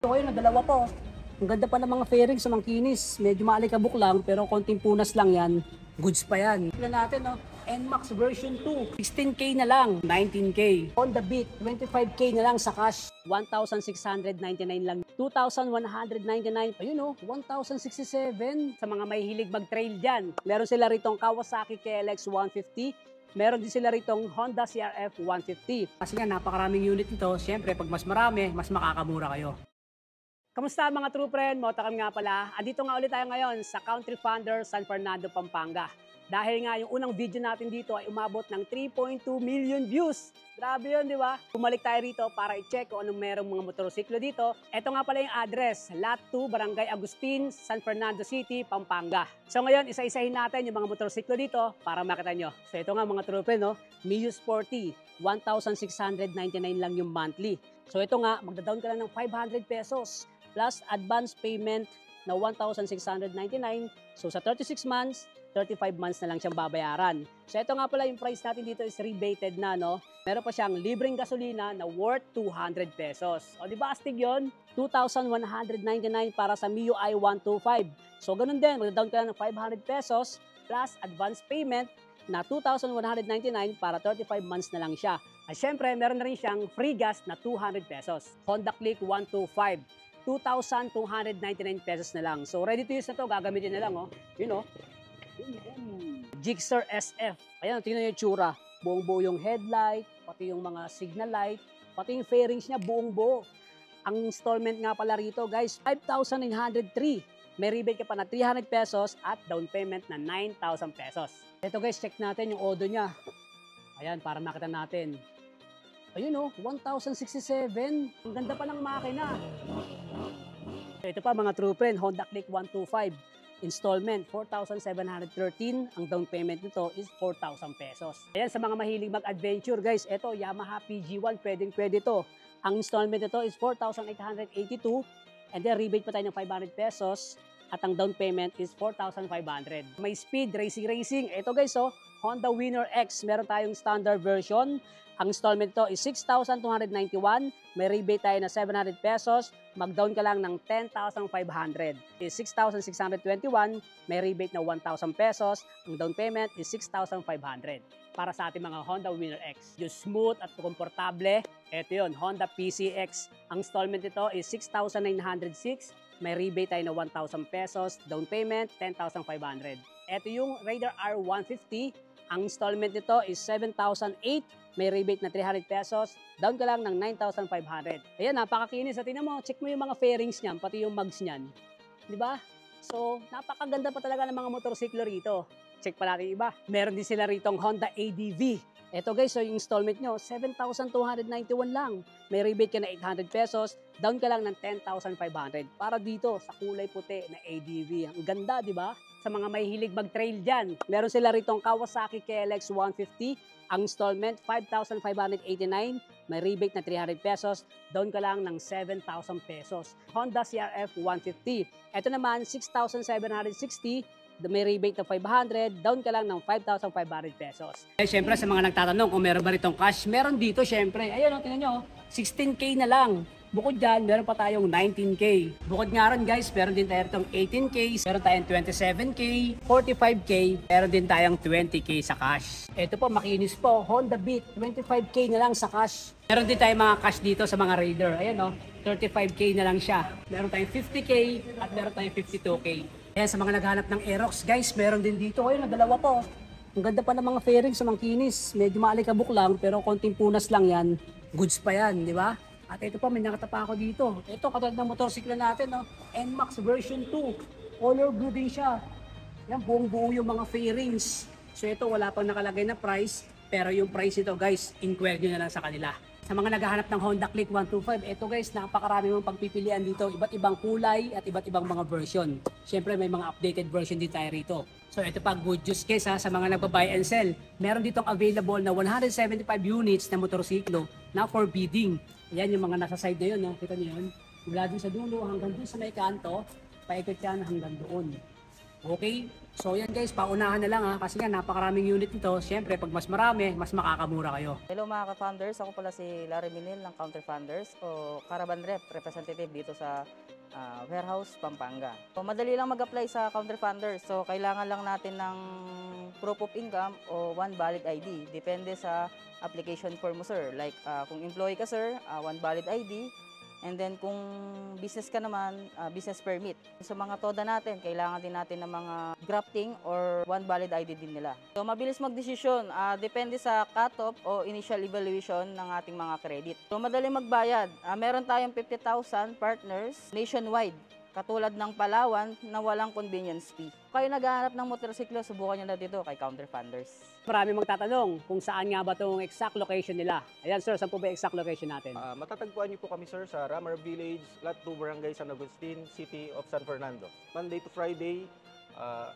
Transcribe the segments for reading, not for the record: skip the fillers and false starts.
So ayun, dalawa po. Ang ganda pa ng mga fairings sa mga kinis. Medyo maalikabok lang pero konting punas lang yan. Goods pa yan. Tignan natin no. NMAX version 2. 16K na lang. 19K. Honda Beat. 25K na lang sa cash. 1,699 lang. 2,199. Ayun no. 1,067. Sa mga may hilig mag-trail dyan. Meron sila ritong Kawasaki KLX 150. Meron din sila ritong Honda CRF 150. Kasi nga napakaraming unit nito. Siyempre pag mas marami, mas makakamura kayo. Kamusta mga true friend? Motocam nga pala. Andito nga ulit tayo ngayon sa Country Founder, San Fernando, Pampanga. Dahil nga yung unang video natin dito ay umabot ng 3.2 million views. Grabe yun, di ba? Bumalik tayo rito para i-check kung anong merong mga motorsiklo dito. Ito nga pala yung address, Lot 2, Barangay Agustin, San Fernando City, Pampanga. So ngayon, isa-isahin natin yung mga motorsiklo dito para makita nyo. So ito nga mga true friend, no? Mio Sporty, 1,699 lang yung monthly. So ito nga, magda-down ka lang ng 500 pesos. Plus advance payment na 1,699. So sa 36 months, 35 months na lang siyang babayaran. So ito nga pala yung price natin dito is rebated na, no? Meron pa siyang libreng gasolina na worth 200 pesos. O di ba astig yun? 2,199 para sa Mio i125. So ganun din, magda-down ka lang ng 500 pesos plus advance payment na 2,199 para 35 months na lang siya. At syempre, meron na rin siyang free gas na 200 pesos. Honda Click 125. 2,299 pesos na lang. So, ready to use na to. Gagamitin na lang, oh. Yun, oh. Gixxer SF. Ayan, tingnan yung tsura. Buong-buo yung headlight, pati yung mga signal light, pati yung fairings niya, buong-buo. Ang installment nga pala rito, guys, 5,903. May rebate ka pa na 300 pesos at down payment na 9,000 pesos. Ito, guys, check natin yung odo niya. Ayan, para makita natin. Ayun oh, 1,067. Ang ganda pa ng makina. Ito pa mga true friend, Honda Click 125. Installment, 4,713. Ang down payment nito is 4,000 pesos. Ayan, sa mga mahilig mag-adventure guys, ito Yamaha PG1, pwede to. Ang installment nito is 4,882. And then rebate pa tayo ng 500 pesos. At ang down payment is 4,500. May speed, racing. Ito guys oh, Honda Winner X. Meron tayong standard version. Ang installment ito is 6,291. May rebate tayo na 700 pesos. Mag-down ka lang ng 10,500. Is 6,621. May rebate na 1,000 pesos. Ang down payment is 6,500. Para sa ating mga Honda Winner X. Yung smooth at komportable. Ito yun, Honda PCX. Ang installment ito is 6,906. May rebate tayo na 1,000 pesos. Down payment, 10,500. Ito yung Raider R150. Ang installment nito is 7,008. May rebate na 300 pesos. Down ka lang ng 9,500. Ayan, napakakinis. At tingnan mo, check mo yung mga fairings niyan, pati yung mugs niyan. Di ba? So, napakaganda pa talaga ng mga motorsiklo rito. Check pa natin iba. Meron din sila ritong Honda ADV. Ito guys, so yung installment nyo, 7,291 lang. May rebate ka na 800 pesos. Down ka lang ng 10,500. Para dito, sa kulay puti na ADV. Ang ganda, di ba? Sa mga may hilig mag-trail dyan. Meron sila ritong Kawasaki KLX 150. Ang installment, 5,589. May rebate na 300 pesos. Down ka lang ng 7,000 pesos. Honda CRF 150. Ito naman, 6,760. May rebate na 500. Down ka lang ng 5,500 pesos. Eh, syempre, sa mga nagtatanong kung meron ba ritong cash, meron dito syempre. Ayun, tingnan nyo, 16K na lang. Bukod dyan, meron pa tayong 19K. Bukod nga rin guys, meron din tayo itong 18K, meron tayong 27K, 45K, meron din tayong 20K sa cash. Ito po, makinis po, Honda Beat, 25K na lang sa cash. Meron din tayong mga cash dito sa mga Raider. Ayan o, 35K na lang siya. Meron tayong 50K at meron tayong 52K. Ayan, sa mga naghanap ng Aerox guys, meron din dito. Ayun, dalawa po. Ang ganda pa ng mga fairings sa mga kinis. Medyo maalikabok lang, pero konting punas lang yan. Goods pa yan, di ba? At ito pa, may nakatapa ako dito. Ito, katulad ng motorsiklo natin, no? NMAX version 2. Color blue din siya. Yan, buong-buo yung mga fairings. So ito, wala pang nakalagay na price. Pero yung price ito, guys, inquire nyo na lang sa kanila. Sa mga naghahanap ng Honda Click 125, ito guys, napakarami mong pagpipilian dito. Iba't ibang kulay at iba't ibang mga version. Siyempre, may mga updated version din tayo rito. So ito pa, good news guys ha, sa mga nagbabuy and sell. Meron ditong available na 175 units na motorsiklo na for bidding. Ayan yung mga nasa side na yun, no? Kita niyo yun? Mula dun sa dulo hanggang dun sa may kanto, paikot yan hanggang doon. Okay? So yan guys, paunahan na lang ha, kasi nga napakaraming unit nito. Siyempre, pag mas marami, mas makakamura kayo. Hello mga ka-founders, ako pala si Larry Minil ng Counter Founders o Caravan Rep, representative dito sa Warehouse, Pampanga. So, madali lang mag-apply sa Counter Founders. So kailangan lang natin ng proof of income o one valid ID. Depende sa application form mo sir. Like kung employee ka sir, one valid ID. And then kung business ka naman, business permit. Sa mga TODA natin, kailangan din natin ng mga grafting or one valid ID din nila. So mabilis magdesisyon, depende sa cut-off o initial evaluation ng ating mga credit. So madali magbayad, meron tayong 50,000 partners nationwide. Katulad ng Palawan na walang convenience fee. Kayo naghahanap ng motorsiklo, subukan nyo na dito kay Counter Funders. Marami magtatanong kung saan nga ba itong exact location nila. Ayan sir, saan po ba exact location natin? Matatagpuan niyo po kami sir sa Ramar Village, Lot 2, Barangay San Agustin, City of San Fernando. Monday to Friday,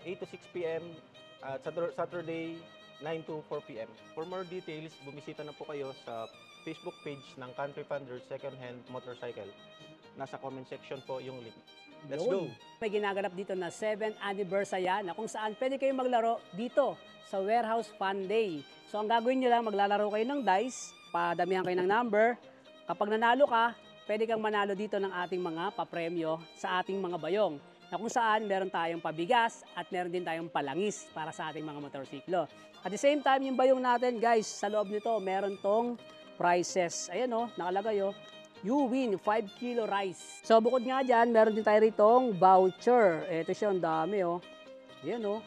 8 to 6 p.m. At Saturday, 9 to 4 p.m. For more details, bumisita na po kayo sa Facebook page ng Country Funders Second Hand Motorcycle. Nasa comment section po yung link. Let's go! May ginaganap dito na 7th anniversary na kung saan pwede kayong maglaro dito sa Warehouse Fun Day. So ang gagawin nyo lang, maglalaro kayo ng dice, padamihan kayo ng number. Kapag nanalo ka, pwede kang manalo dito ng ating mga papremyo sa ating mga bayong. Na kung saan meron tayong pabigas at meron din tayong palangis para sa ating mga motorsiklo. At the same time, yung bayong natin guys, sa loob nito meron tong prizes. Ayan o, nakalagay o. You win 5 kilo rice. So bukod nga dyan, meron din tayo ritong voucher. Ito siya, ang dami oh. Yan oh.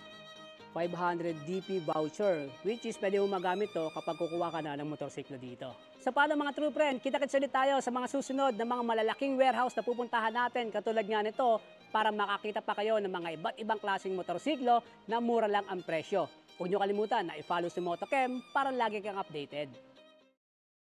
500 DP voucher, which is pwede mo magamit to kapag kukuha ka na ng motorsiklo dito. So paano mga true friend, kita-kits ulit tayo sa mga susunod na mga malalaking warehouse na pupuntahan natin katulad nga nito para makakita pa kayo ng mga iba't ibang klaseng motorsiklo na mura lang ang presyo. Huwag nyo kalimutan na i-follow si Motochem para lagi kang updated.